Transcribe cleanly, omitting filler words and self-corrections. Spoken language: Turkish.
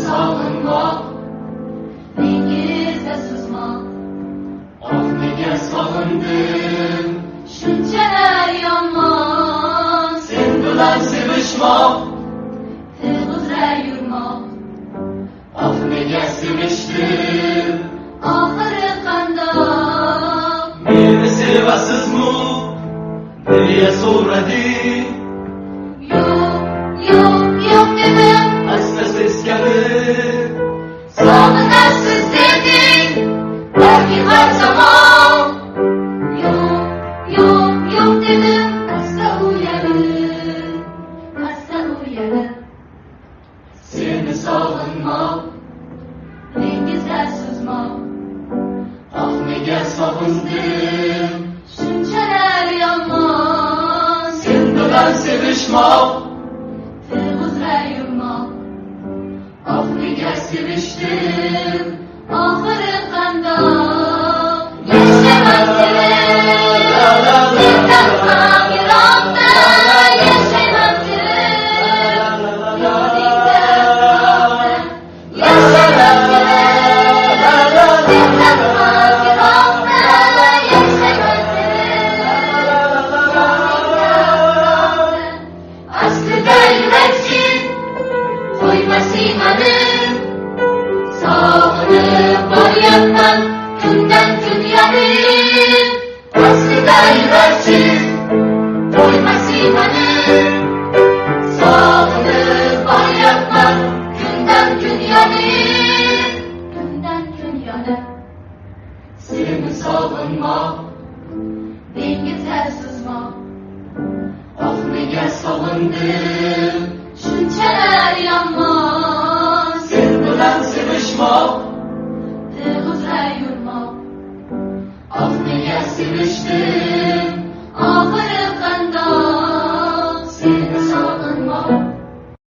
sağınma, dengizde susma. Ah nege sağındım, şunçeler yanma. Sen bilen sevişma, tığızra yurma. Ah nege seviştim, ahırı kanda. Beni sevasizmi, diye so'radi. Yo'q dedim, asta seskanib. Sog'inasiz deding, balki har zamon. Yo'q dedim, asta uyalib. Seni sog'inma, dengizda suzma. Ah nega sog'indim, shunchalar yomon. Sen bilan sevishmoq, tığızra yurmoq. Ah nega sevishdim, oxiri qandoq. Yashayman sevib, sendan ham yiroqda. Yashayman sevib, yodingda uzoqda. Yashayman sevib, sendan ham yiroqda. Yashayman sevib, yodingda uzoqda. Aslida yuraksin, qo'ymas imanim. Sog'inib boryapman kundan kun yonib. Aslida yuraksin, qo'ymas imanim. Sog'inib boryapman kundan kun yonib. Seni sog'inmoq, dengizda suzmoq. Ah nega sog'indim, shunchalar yomon. Sen bilan sevishmoq, tığızra yurmoq. Ah nega sevishdim.